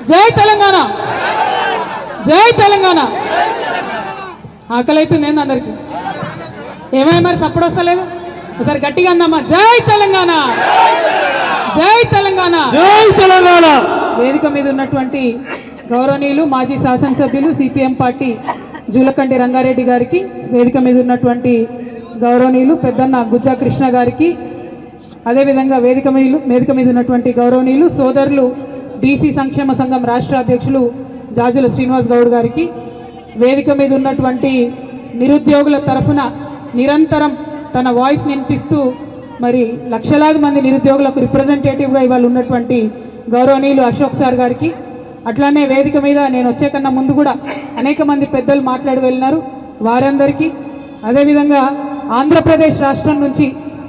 జై తెలంగాణ, జై తెలంగాణ. ఆకలి అవుతుంది ఏంది అందరికి? ఏమైనా మరి సప్పుడు వస్తలేదు? ఒకసారి గట్టిగా అందమ్మా, జై తెలంగాణ, జై తెలంగాణ, జై తెలంగాణ. వేదిక మీద ఉన్నటువంటి గౌరవనీయులు మాజీ శాసనసభ్యులు సిపిఎం పార్టీ జూలకంటి రంగారెడ్డి గారికి, వేదిక మీద ఉన్నటువంటి గౌరవనీయులు పెద్దన్న గుజ్జా కృష్ణ గారికి, అదేవిధంగా వేదిక మీద ఉన్నటువంటి గౌరవనీయులు సోదరులు బీసీ సంక్షేమ సంఘం రాష్ట్ర అధ్యక్షులు జాజుల శ్రీనివాస్ గౌడ్ గారికి, వేదిక మీద ఉన్నటువంటి నిరుద్యోగుల తరఫున నిరంతరం తన వాయిస్ వినిపిస్తూ మరి లక్షలాది మంది నిరుద్యోగులకు రిప్రజెంటేటివ్గా ఇవాళ ఉన్నటువంటి గౌరవనీయులు అశోక్ సార్ గారికి, అట్లానే వేదిక మీద నేను వచ్చే కన్నా ముందు కూడా అనేక మంది పెద్దలు మాట్లాడి వెళ్ళినారు, వారందరికీ, అదేవిధంగా ఆంధ్రప్రదేశ్ రాష్ట్రం నుంచి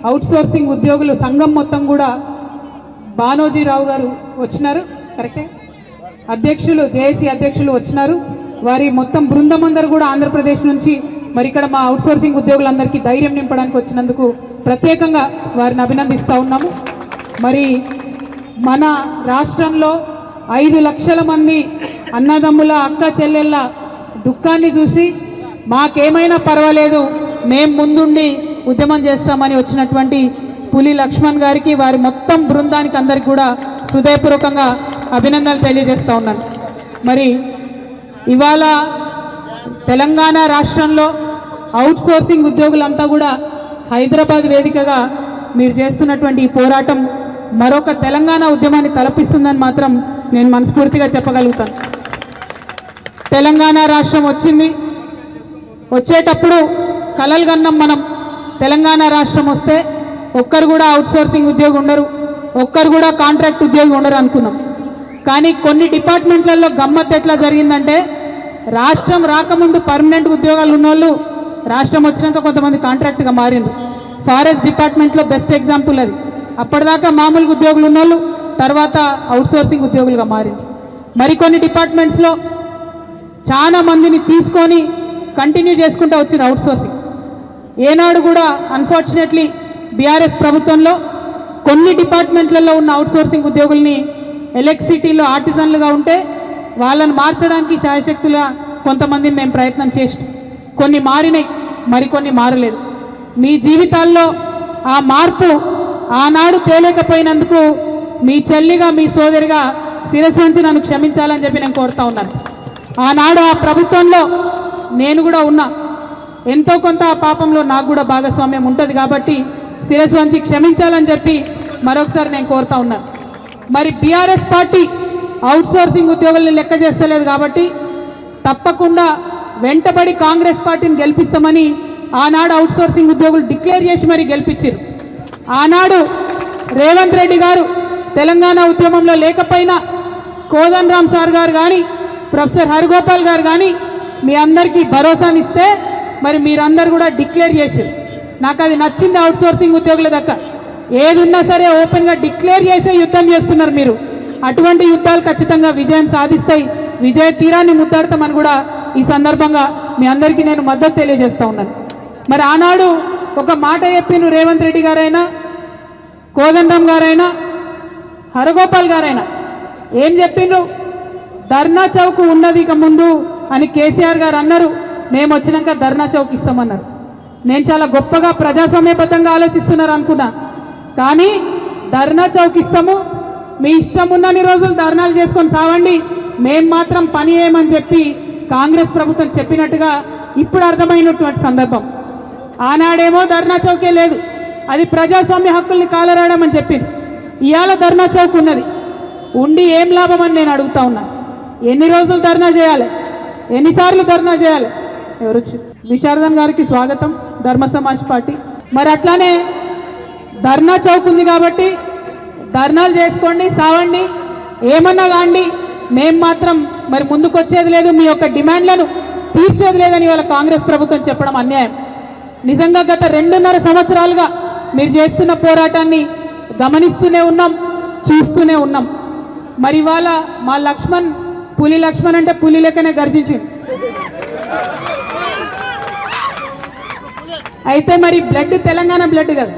అవుట్సోర్సింగ్ ఉద్యోగులు సంఘం మొత్తం కూడా బానోజీరావు గారు వచ్చినారు, కరెక్టే, అధ్యక్షులు జేఏసీ అధ్యక్షులు వచ్చినారు, వారి మొత్తం బృందం అందరూ కూడా ఆంధ్రప్రదేశ్ నుంచి మరి ఇక్కడ మా అవుట్సోర్సింగ్ ఉద్యోగులందరికీ ధైర్యం నింపడానికి వచ్చినందుకు ప్రత్యేకంగా వారిని అభినందిస్తూ ఉన్నాము. మరి మన రాష్ట్రంలో 5 లక్షల మంది అన్నదమ్ముల అక్క చెల్లెళ్ళ దుఃఖాన్ని చూసి మాకేమైనా పర్వాలేదు మేము ముందుండి ఉద్యమం చేస్తామని వచ్చినటువంటి పులి లక్ష్మణ్ గారికి, వారి మొత్తం బృందానికి అందరికీ కూడా హృదయపూర్వకంగా అభినందనలు తెలియజేస్తూ ఉన్నాను. మరి ఇవాళ తెలంగాణ రాష్ట్రంలో అవుట్సోర్సింగ్ ఉద్యోగులంతా కూడా హైదరాబాద్ వేదికగా మీరు చేస్తున్నటువంటి ఈ పోరాటం మరొక తెలంగాణ ఉద్యమాన్ని తలపిస్తుందని మాత్రం నేను మనస్ఫూర్తిగా చెప్పగలుగుతాను. తెలంగాణ రాష్ట్రం వచ్చింది, వచ్చేటప్పుడు కలలు కన్నాం మనం, తెలంగాణ రాష్ట్రం వస్తే ఒక్కరు కూడా అవుట్సోర్సింగ్ ఉద్యోగి ఉండరు, ఒక్కరు కూడా కాంట్రాక్ట్ ఉద్యోగి ఉండరు అనుకున్నాం. కానీ కొన్ని డిపార్ట్మెంట్లలో గమ్మత్ ఎట్లా జరిగిందంటే, రాష్ట్రం రాకముందు పర్మనెంట్ ఉద్యోగాలు ఉన్నోళ్ళు రాష్ట్రం వచ్చినాక కొంతమంది కాంట్రాక్ట్గా మారిండ్రు. ఫారెస్ట్ డిపార్ట్మెంట్లో బెస్ట్ ఎగ్జాంపుల్ అది. అప్పటిదాకా మామూలు ఉద్యోగులు ఉన్నోళ్ళు తర్వాత అవుట్సోర్సింగ్ ఉద్యోగులుగా మారిండ్రు. మరికొన్ని డిపార్ట్మెంట్స్లో చాలా మందిని తీసుకొని కంటిన్యూ చేసుకుంటూ వచ్చిన అవుట్సోర్సింగ్. ఏనాడు కూడా అన్ఫార్చునేట్లీ బీఆర్ఎస్ ప్రభుత్వంలో కొన్ని డిపార్ట్మెంట్లలో ఉన్న అవుట్సోర్సింగ్ ఉద్యోగుల్ని ఎలక్ట్రిసిటీలో ఆర్టిజన్లుగా ఉంటే వాళ్ళని మార్చడానికి శాయశక్తులుగా కొంతమంది మేము ప్రయత్నం చేసాం. కొన్ని మారినాయి, మరికొన్ని మారలేదు. మీ జీవితాల్లో ఆ మార్పు ఆనాడు తేలేకపోయినందుకు మీ చెల్లిగా, మీ సోదరిగా శిరస్సు వంచి నన్ను క్షమించాలని చెప్పి నేను కోరుతా ఉన్నాను. ఆనాడు ఆ ప్రభుత్వంలో నేను కూడా ఉన్నా, ఎంతో కొంత ఆ పాపంలో నాకు కూడా భాగస్వామ్యం ఉంటుంది కాబట్టి శిరస్సు వంచి క్షమించాలని చెప్పి మరొకసారి నేను కోరుతా ఉన్నాను. మరి బీఆర్ఎస్ పార్టీ అవుట్సోర్సింగ్ ఉద్యోగుల్ని లెక్క చేస్తలేదు కాబట్టి తప్పకుండా వెంటబడి కాంగ్రెస్ పార్టీని గెలిపిస్తామని ఆనాడు అవుట్సోర్సింగ్ ఉద్యోగులు డిక్లేర్ చేసి మరి గెలిపించారు. ఆనాడు రేవంత్ రెడ్డి గారు తెలంగాణ ఉద్యమంలో లేకపోయినా కోదండ రామ్ సార్ గారు కానీ, ప్రొఫెసర్ హరిగోపాల్ గారు కానీ మీ అందరికీ భరోసానిస్తే మరి మీరందరూ కూడా డిక్లేర్ చేశారు. నాకు అది నచ్చింది. అవుట్సోర్సింగ్ ఉద్యోగుల దగ్గర ఏది ఉన్నా సరే ఓపెన్గా డిక్లేర్ చేసే యుద్ధం చేస్తున్నారు మీరు. అటువంటి యుద్ధాలు ఖచ్చితంగా విజయం సాధిస్తాయి, విజయ తీరాన్ని ముద్దాడతామని కూడా ఈ సందర్భంగా మీ అందరికీ నేను మద్దతు తెలియజేస్తూ ఉన్నాను. మరి ఆనాడు ఒక మాట చెప్పిన రేవంత్ రెడ్డి గారైనా, కోదండరామ్ గారైనా, హరగోపాల్ గారైనా ఏం చెప్పిండ్రు? ధర్నా చౌక్ ఉన్నది ఇక ముందు అని కేసీఆర్ గారు అన్నారు. మేము వచ్చినాక ధర్నా చౌక్ ఇస్తామన్నారు. నేను చాలా గొప్పగా ప్రజాస్వామ్యబద్ధంగా ఆలోచిస్తున్నారు అనుకున్నా. కానీ ధర్నా చౌక్ ఇస్తాము, మీ ఇష్టం ఉన్నన్ని రోజులు ధర్నాలు చేసుకొని సావండి, మేము మాత్రం పని చేయమని చెప్పి కాంగ్రెస్ ప్రభుత్వం చెప్పినట్టుగా ఇప్పుడు అర్థమైనటువంటి సందర్భం. ఆనాడేమో ధర్నా చౌకే లేదు, అది ప్రజాస్వామ్య హక్కుల్ని కాలరాయడం అని చెప్పింది. ఇవాళ ధర్నా చౌక్ ఉన్నది, ఉండి ఏం లాభం అని నేను అడుగుతా ఉన్నా. ఎన్ని రోజులు ధర్నా చేయాలి? ఎన్నిసార్లు ధర్నా చేయాలి? ఎవరు? విశారదన్ గారికి స్వాగతం, ధర్మ సమాజ్ పార్టీ. మరి అట్లానే ధర్నా చౌక్ ఉంది కాబట్టి ధర్నాలు చేసుకోండి, సావండి, ఏమన్నా కాండి, మేము మాత్రం మరి ముందుకు వచ్చేది లేదు, మీ యొక్క డిమాండ్లను తీర్చేది లేదని వాళ్ళ కాంగ్రెస్ ప్రభుత్వం చెప్పడం అన్యాయం. నిజంగా గత 2.5 సంవత్సరాలుగా మీరు చేస్తున్న పోరాటాన్ని గమనిస్తూనే ఉన్నాం, చూస్తూనే ఉన్నాం. మరి ఇవాళ మా లక్ష్మణ్, పులి లక్ష్మణ్ అంటే పులి లెక్కనే గర్జించింది. అయితే మరి బ్లడ్ తెలంగాణ బ్లడ్ కదా,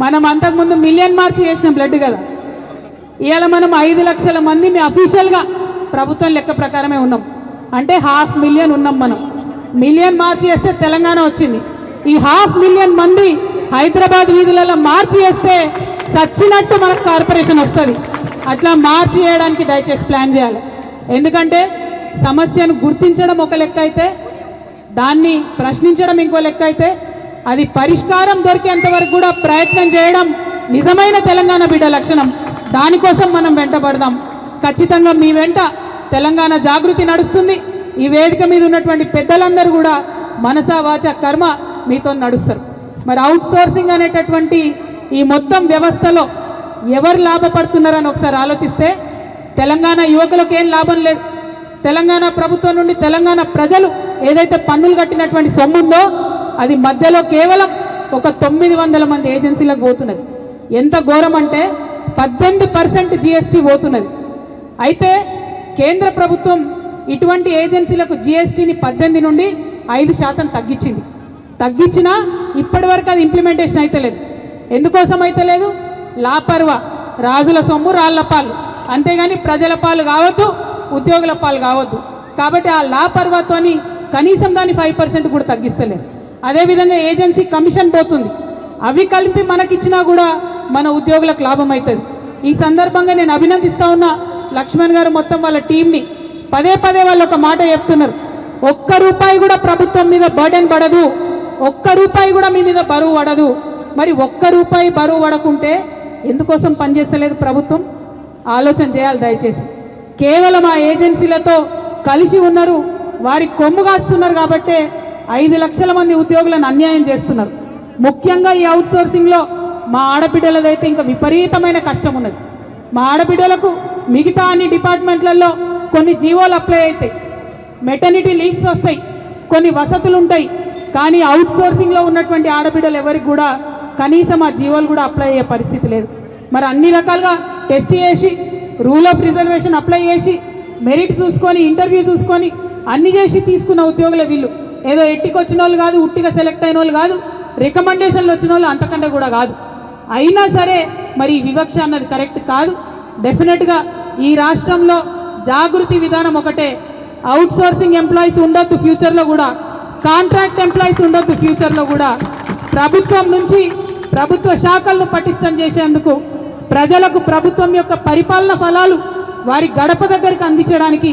మనం అంతకుముందు మిలియన్ మార్చి చేసిన బ్లడ్ కదా. ఇవాళ మనం 5 లక్షల మందిని అఫీషియల్గా ప్రభుత్వం లెక్క ప్రకారమే ఉన్నాం. అంటే 500,000 ఉన్నాం మనం. మిలియన్ మార్చి చేస్తే తెలంగాణ వచ్చింది. ఈ 500,000 మంది హైదరాబాద్ వీధులలో మార్చి చేస్తే చచ్చినట్టు మనకు కార్పొరేషన్ వస్తుంది. అట్లా మార్చి చేయడానికి దయచేసి ప్లాన్ చేయాలి. ఎందుకంటే సమస్యను గుర్తించడం ఒక లెక్క అయితే, దాన్ని ప్రశ్నించడం ఇంకో లెక్క అయితే, అది పరిష్కారం దొరికేంత వరకు కూడా ప్రయత్నం చేయడం నిజమైన తెలంగాణ బిడ్డ లక్షణం. దానికోసం మనం వెంటబడదాం. ఖచ్చితంగా మీ వెంట తెలంగాణ జాగృతి నడుస్తుంది. ఈ వేదిక మీద ఉన్నటువంటి పెద్దలందరూ కూడా మనసా వాచ కర్మ మీతో నడుస్తారు. మరి అవుట్ సోర్సింగ్ అనేటటువంటి ఈ మొత్తం వ్యవస్థలో ఎవరు లాభపడుతున్నారని ఒకసారి ఆలోచిస్తే తెలంగాణ యువకులకు ఏం లాభం లేదు. తెలంగాణ ప్రభుత్వం నుండి తెలంగాణ ప్రజలు ఏదైతే పన్నులు కట్టినటువంటి సొమ్ము ఉందో అది మధ్యలో కేవలం ఒక 900 మంది ఏజెన్సీలకు పోతున్నది. ఎంత ఘోరం అంటే 18% జిఎస్టీ పోతున్నది. అయితే కేంద్ర ప్రభుత్వం ఇటువంటి ఏజెన్సీలకు జిఎస్టీని 18 నుండి 5% తగ్గించింది. తగ్గించినా ఇప్పటి వరకు అది ఇంప్లిమెంటేషన్ అయితే లేదు. ఎందుకోసం అయితే లేదు? లాపర్వా, రాజుల సొమ్ము రాళ్ల పాలు, అంతేగాని ప్రజల పాలు కావద్దు, ఉద్యోగుల పాలు కావద్దు. కాబట్టి ఆ లాపర్వాతోని కనీసం దాన్ని 5% కూడా తగ్గిస్తలేదు. అదేవిధంగా ఏజెన్సీ కమిషన్ పోతుంది. అవి కలిపి మనకిచ్చినా కూడా మన ఉద్యోగులకు లాభం అవుతుంది. ఈ సందర్భంగా నేను అభినందిస్తా ఉన్నా లక్ష్మణ్ గారు మొత్తం వాళ్ళ టీంని. పదే వాళ్ళు ఒక మాట చెప్తున్నారు, ఒక్క రూపాయి కూడా ప్రభుత్వం మీద బర్డెన్ పడదు, ఒక్క రూపాయి కూడా మీ మీద బరువు పడదు. మరి ఒక్క రూపాయి బరువు పడకుంటే ఎందుకోసం పనిచేస్తలేదు ప్రభుత్వం? ఆలోచన చేయాలి దయచేసి. కేవలం ఆ ఏజెన్సీలతో కలిసి ఉన్నారు, వారి కొమ్ము కాస్తున్నారు కాబట్టే 5 లక్షల మంది ఉద్యోగులను అన్యాయం చేస్తున్నారు. ముఖ్యంగా ఈ అవుట్ సోర్సింగ్లో మా ఆడబిడ్డలదైతే ఇంకా విపరీతమైన కష్టం ఉన్నది. మా ఆడబిడ్డలకు మిగతా అన్ని డిపార్ట్మెంట్లలో కొన్ని జీవోలు అప్లై అవుతాయి, మెటర్నిటీ లీవ్స్ వస్తాయి, కొన్ని వసతులు ఉంటాయి. కానీ అవుట్ సోర్సింగ్లో ఉన్నటువంటి ఆడబిడ్డలు ఎవరికి కూడా కనీసం ఆ జీవోలు కూడా అప్లై అయ్యే పరిస్థితి లేదు. మరి అన్ని రకాలుగా టెస్ట్ చేసి, రూల్ ఆఫ్ రిజర్వేషన్ అప్లై చేసి, మెరిట్ చూసుకొని, ఇంటర్వ్యూ చూసుకొని అన్ని చేసి తీసుకున్న ఉద్యోగులే వీళ్ళు. ఏదో ఎట్టికి వచ్చిన వాళ్ళు కాదు, ఉట్టిగా సెలెక్ట్ అయిన వాళ్ళు కాదు, రికమెండేషన్లు వచ్చిన వాళ్ళు అంతకంటే కూడా కాదు. అయినా సరే మరి వివక్ష అన్నది కరెక్ట్ కాదు. డెఫినెట్గా ఈ రాష్ట్రంలో జాగృతి విధానం ఒకటే, అవుట్ సోర్సింగ్ ఎంప్లాయీస్ ఉండొద్దు ఫ్యూచర్లో కూడా, కాంట్రాక్ట్ ఎంప్లాయీస్ ఉండొద్దు ఫ్యూచర్లో కూడా. ప్రభుత్వం నుంచి ప్రభుత్వ శాఖలను పటిష్టం చేసేందుకు, ప్రజలకు ప్రభుత్వం యొక్క పరిపాలన ఫలాలు వారి గడప దగ్గరికి అందించడానికి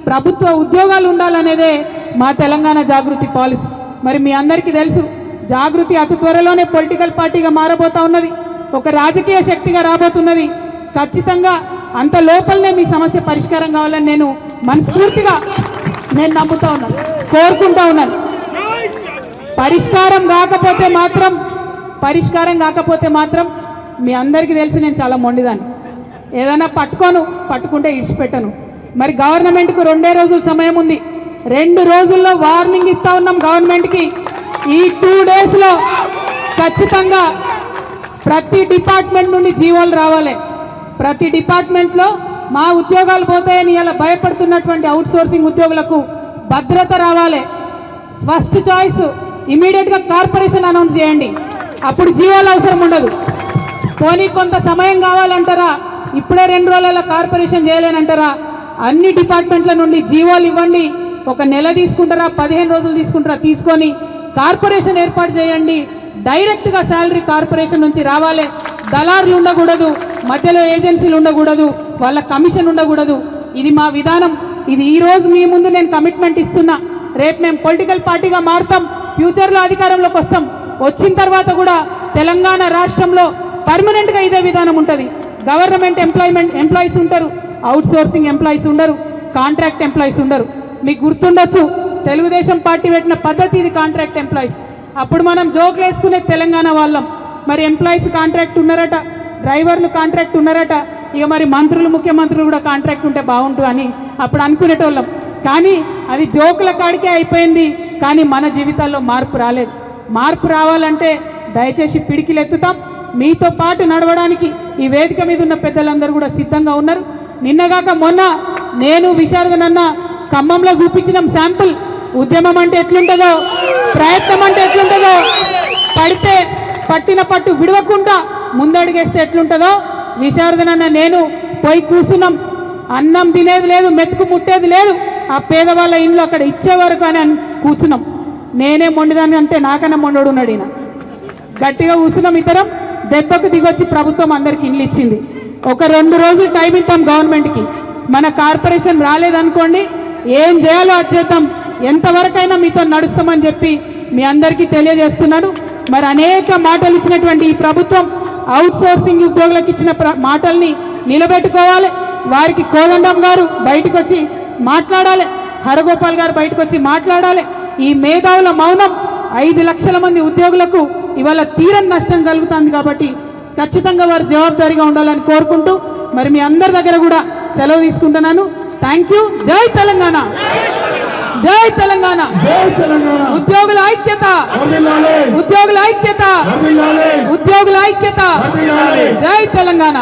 ప్రభుత్వ ఉద్యోగాలు ఉండాలనేదే మా తెలంగాణ జాగృతి పాలసీ. మరి మీ అందరికీ తెలుసు, జాగృతి అతి త్వరలోనే పొలిటికల్ పార్టీగా మారబోతా ఉన్నది, ఒక రాజకీయ శక్తిగా రాబోతున్నది. ఖచ్చితంగా అంత లోపలనే మీ సమస్య పరిష్కారం కావాలని నేను మనస్ఫూర్తిగా నమ్ముతా ఉన్నాను, కోరుకుంటా ఉన్నాను. పరిష్కారం కాకపోతే మాత్రం మీ అందరికీ తెలిసి నేను చాలా మొండిదాన్ని. ఏదైనా పట్టుకుంటే ఇడిచిపెట్టను. మరి గవర్నమెంట్కు 2 రోజుల సమయం ఉంది. 2 రోజుల్లో వార్నింగ్ ఇస్తా ఉన్నాం గవర్నమెంట్కి. ఈ 2 డేస్లో ఖచ్చితంగా ప్రతి డిపార్ట్మెంట్ నుండి జీవోలు రావాలి. ప్రతి డిపార్ట్మెంట్లో మా ఉద్యోగాలు పోతాయని ఇలా భయపడుతున్నటువంటి అవుట్ సోర్సింగ్ ఉద్యోగులకు భద్రత రావాలి. ఫస్ట్ చాయిస్ ఇమీడియట్గా కార్పొరేషన్ అనౌన్స్ చేయండి, అప్పుడు జీవోలు అవసరం ఉండదు. పోనీ కొంత సమయం కావాలంటారా? ఇప్పుడే 2 రోజుల కార్పొరేషన్ చేయలేనంటారా? అన్ని డిపార్ట్మెంట్ల నుండి జీవోలు ఇవ్వండి. 1 నెల తీసుకుంటారా, 15 రోజులు తీసుకుంటారా, తీసుకొని కార్పొరేషన్ ఏర్పాటు చేయండి. డైరెక్ట్గా శాలరీ కార్పొరేషన్ నుంచి రావాలి. దళారులు ఉండకూడదు, మధ్యలో ఏజెన్సీలు ఉండకూడదు, వాళ్ళ కమిషన్ ఉండకూడదు. ఇది మా విధానం. ఇది ఈరోజు మీ ముందు నేను కమిట్మెంట్ ఇస్తున్నా. రేపు మేము పొలిటికల్ పార్టీగా మారుతాం, ఫ్యూచర్లో అధికారంలోకి వస్తాం. వచ్చిన తర్వాత కూడా తెలంగాణ రాష్ట్రంలో పర్మనెంట్గా ఇదే విధానం ఉంటుంది. గవర్నమెంట్ ఎంప్లాయీస్ ఉంటారు, అవుట్ సోర్సింగ్ ఎంప్లాయీస్ ఉండరు, కాంట్రాక్ట్ ఎంప్లాయీస్ ఉండరు. మీకు గుర్తుండొచ్చు, తెలుగుదేశం పార్టీ పెట్టిన పద్ధతి ఇది, కాంట్రాక్ట్ ఎంప్లాయీస్. అప్పుడు మనం జోకులు వేసుకునే తెలంగాణ వాళ్ళం. మరి ఎంప్లాయీస్ కాంట్రాక్ట్ ఉన్నారట, డ్రైవర్లు కాంట్రాక్ట్ ఉన్నారట, ఇక మరి మంత్రులు, ముఖ్యమంత్రులు కూడా కాంట్రాక్ట్ ఉంటే బాగుంటుంది అని అప్పుడు అనుకునేటోళ్ళం. కానీ అది జోకుల కాడికే అయిపోయింది. కానీ మన జీవితాల్లో మార్పు రాలేదు. మార్పు రావాలంటే దయచేసి పిడికిలు ఎత్తుతాం. మీతో పాటు నడవడానికి ఈ వేదిక మీద ఉన్న పెద్దలందరూ కూడా సిద్ధంగా ఉన్నారు. నిన్నగాక మొన్న నేను విశారదనన్న ఖమ్మంలో చూపించిన శాంపుల్ ఉద్యమం అంటే ఎట్లుంటుందో, ప్రయత్నం అంటే ఎట్లుంటుందో, పట్టిన పట్టు విడవకుండా ముందడుగేస్తే ఎట్లుంటుందో విశారదనన్న నేను పోయి కూర్చున్నాం, అన్నం తినేది లేదు, మెతుకు ముట్టేది లేదు, ఆ పేదవాళ్ళ ఇంట్లో అక్కడ ఇచ్చేవారు కానీ కూర్చున్నాం. నేనే మొండిదాన్ని అంటే నాకన్నా మొండోడు ఉన్నాడు ఈయన. గట్టిగా కూర్చున్నాం ఇద్దరం, దెబ్బకు దిగొచ్చి ప్రభుత్వం అందరికి ఇండ్లు ఇచ్చింది. ఒక 2 రోజులు టైం ఇస్తాం గవర్నమెంట్కి, మన కార్పొరేషన్ రాలేదనుకోండి ఏం చేయాలో అది చేద్దాం, ఎంతవరకైనా మీతో నడుస్తామని చెప్పి మీ అందరికీ తెలియజేస్తున్నాను. మరి అనేక మాటలు ఇచ్చినటువంటి ఈ ప్రభుత్వం అవుట్ సోర్సింగ్ ఉద్యోగులకు ఇచ్చిన మాటల్ని నిలబెట్టుకోవాలి. వారికి కోదండం గారు బయటకు వచ్చి మాట్లాడాలి, హరగోపాల్ గారు బయటకు వచ్చి మాట్లాడాలి. ఈ మేధావుల మౌనం 5 లక్షల మంది ఉద్యోగులకు ఇవాళ తీరని నష్టం కలుగుతుంది. కాబట్టి ఖచ్చితంగా వారు జవాబుదారీగా ఉండాలని కోరుకుంటూ మరి మీ అందరి దగ్గర కూడా సెలవు తీసుకుంటున్నాను. Thank you. జై తెలంగాణ, జై తెలంగాణ, ఉద్యోగుల ఐక్యత, ఉద్యోగుల ఐక్యత, ఉద్యోగుల ఐక్యత, జై తెలంగాణ.